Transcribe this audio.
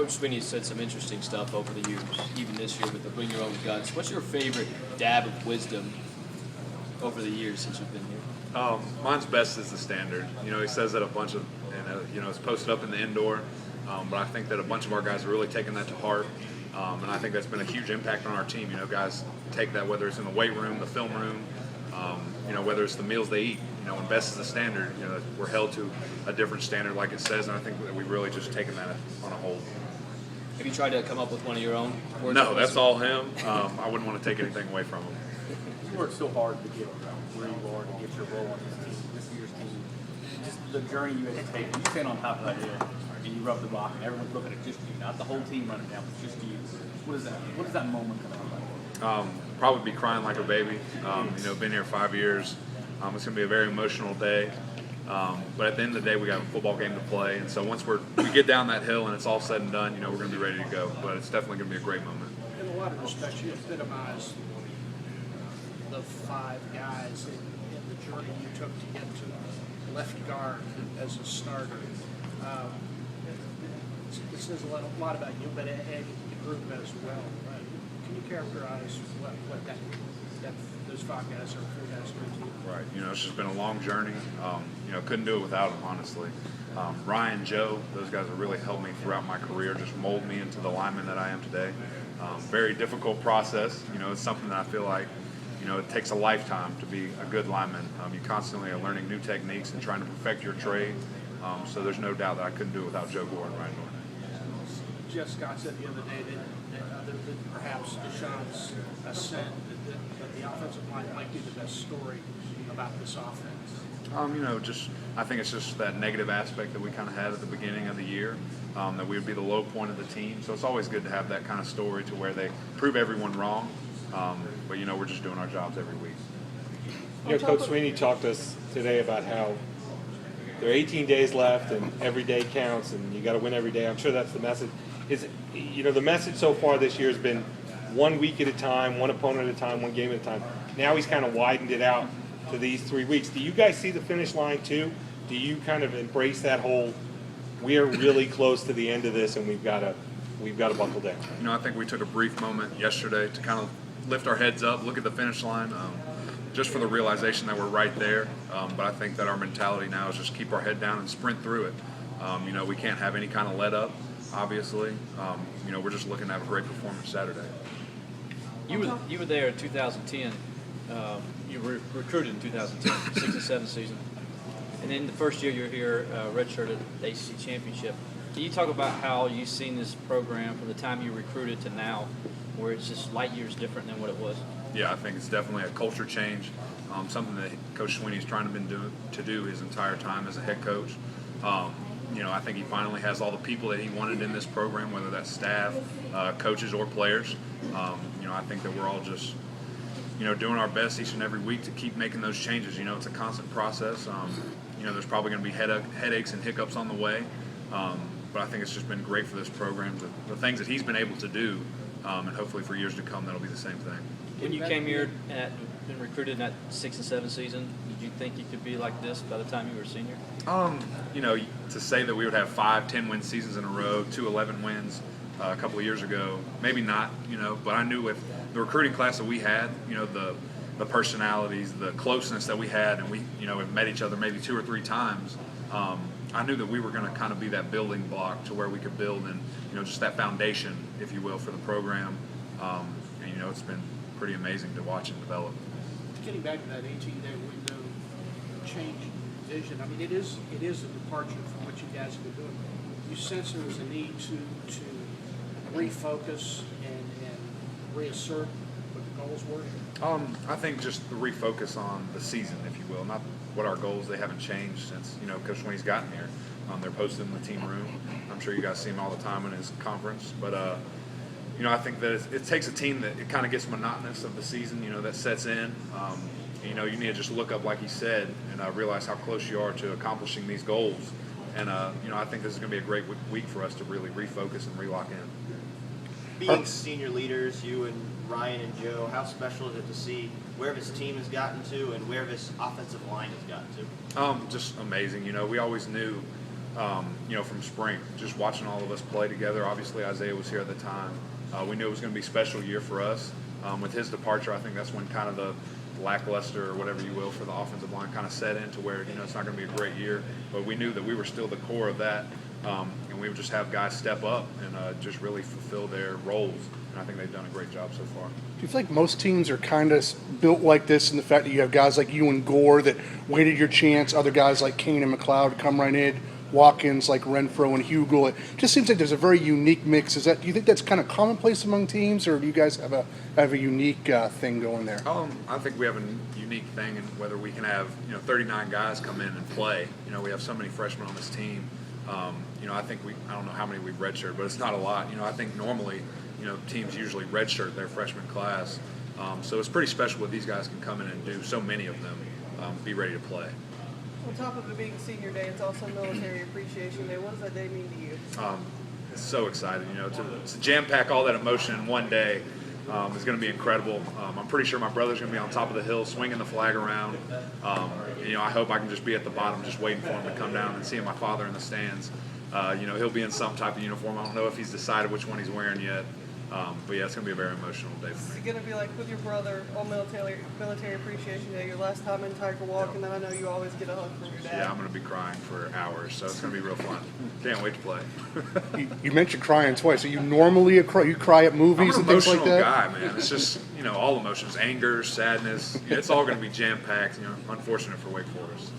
Coach Sweeney said some interesting stuff over the years, even this year with the bring your own guts. What's your favorite dab of wisdom over the years since you've been here? Mine's best is the standard. He says that a bunch of, and it's posted up in the indoor. But I think that a bunch of our guys are really taking that to heart. And I think that's been a huge impact on our team. Guys take that, whether it's in the weight room, the film room, whether it's the meals they eat. When best is the standard, we're held to a different standard like it says, and I think that we've really just taken that on a hold. Have you tried to come up with one of your own words? No, that's all him. I wouldn't want to take anything away from him. You worked so hard to get where you are, to get your role on this year's team. Just the journey you had to take. You stand on top of that hill, and you rub the rock, and everyone's looking at just you, not the whole team running down, but just you. What is that? What is that moment kind of like? Probably be crying like a baby. Been here 5 years. It's going to be a very emotional day. But at the end of the day, we got a football game to play. And so once we get down that hill and it's all said and done, we're going to be ready to go. But it's definitely going to be a great moment. In a lot of respects, you epitomize the five guys in the journey you took to get to left guard as a starter. It says a lot about you, but and the group as well. Can you characterize what those five guys or four guys mean to you? Right. It's just been a long journey. Couldn't do it without them, honestly. Ryan, Joe, those guys have really helped me throughout my career, just mold me into the lineman that I am today. Very difficult process. It's something that I feel like, it takes a lifetime to be a good lineman. You constantly are learning new techniques and trying to perfect your trade. So there's no doubt that I couldn't do it without Joe Gore and Ryan Norton. Jeff Scott said the other day that other than perhaps Deshaun's ascent, that the offensive line might be the best story about this offense. I think it's just that negative aspect that we kind of had at the beginning of the year, that we would be the low point of the team. So it's always good to have that kind of story to where they prove everyone wrong. But we're just doing our jobs every week. Coach Sweeney talked to us today about how there are 18 days left and every day counts and you got to win every day. I'm sure that's the message. The message so far this year has been 1 week at a time, one opponent at a time, one game at a time. Now he's kind of widened it out to these 3 weeks. Do you guys see the finish line too? Do you kind of embrace that whole, we are really close to the end of this and we've got to buckle down? I think we took a brief moment yesterday to kind of lift our heads up, look at the finish line, just for the realization that we're right there. But I think that our mentality now is just keep our head down and sprint through it. We can't have any kind of let up, obviously. We're just looking to have a great performance Saturday. You were there in 2010. You were recruited in 2010, 6 and 7 season. And then the first year you're here, redshirted the ACC championship. Can you talk about how you've seen this program from the time you recruited to now, where it's just light years different than what it was? Yeah, I think it's definitely a culture change, something that Coach Sweeney's trying to do his entire time as a head coach. I think he finally has all the people that he wanted in this program, whether that's staff, coaches, or players. I think that we're all just, doing our best each and every week to keep making those changes. It's a constant process. There's probably going to be headaches and hiccups on the way. But I think it's just been great for this program, the things that he's been able to do, and hopefully for years to come that'll be the same thing. When you came here and been recruited in that 6 and 7 season, did you think you could be like this by the time you were a senior? To say that we would have 5 10-win seasons in a row, 2 11 wins a couple of years ago, maybe not, but I knew with the recruiting class that we had, the personalities, the closeness that we had, and we, have met each other maybe 2 or 3 times. I knew that we were going to kind of be that building block to where we could build and, just that foundation, if you will, for the program. And, it's been pretty amazing to watch it develop. Getting back to that 18-day window change in vision, I mean, it is a departure from what you guys have been doing. You sense there was a need to refocus and reassert what the goals were? I think just the refocus on the season, if you will, not what our goals. They haven't changed since Coach Sweeney's gotten here. They're posted in the team room. I'm sure you guys see him all the time in his conference. But I think that it takes a team that it kind of gets monotonous of the season. That sets in. You need to just look up, like he said, and realize how close you are to accomplishing these goals. And I think this is going to be a great week for us to really refocus and relock in. Being senior leaders, you and Ryan and Joe, how special is it to see where this team has gotten to and where this offensive line has gotten to? Just amazing. We always knew from spring, just watching all of us play together. Obviously, Isaiah was here at the time. We knew it was going to be a special year for us. With his departure, I think that's when kind of the lackluster, or whatever you will, for the offensive line kind of set in to where, it's not going to be a great year. But we knew that we were still the core of that, and we would just have guys step up and just really fulfill their roles. And I think they've done a great job so far. Do you feel like most teams are kind of built like this in the fact that you have guys like you and Gore that waited your chance, other guys like Kane and McLeod come right in, Watkins like Renfro and Hugel? It just seems like there's a very unique mix. Do you think that's kind of commonplace among teams, or do you guys have a unique thing going there? I think we have a unique thing in whether we can have 39 guys come in and play. We have so many freshmen on this team. I think I don't know how many we've redshirted, but it's not a lot. I think normally teams usually redshirt their freshman class. So it's pretty special what these guys can come in and do. So many of them be ready to play. On top of it being Senior Day, it's also Military Appreciation Day. What does that day mean to you? It's so exciting, to jam-pack all that emotion in one day is going to be incredible. I'm pretty sure my brother's going to be on top of the hill swinging the flag around. I hope I can just be at the bottom just waiting for him to come down and seeing my father in the stands. He'll be in some type of uniform. I don't know if he's decided which one he's wearing yet. But yeah, it's going to be a very emotional day for me. It's going to be like with your brother on Military Appreciation Day, your last time in Tiger Walk, and then I know you always get a hug from your dad. Yeah, I'm going to be crying for hours, so it's going to be real fun. Can't wait to play. You mentioned crying twice. Are you normally you cry at movies I'm and an things like emotional that? guy, man. It's just, all emotions, anger, sadness. It's all going to be jam-packed. Unfortunate for Wake Forest.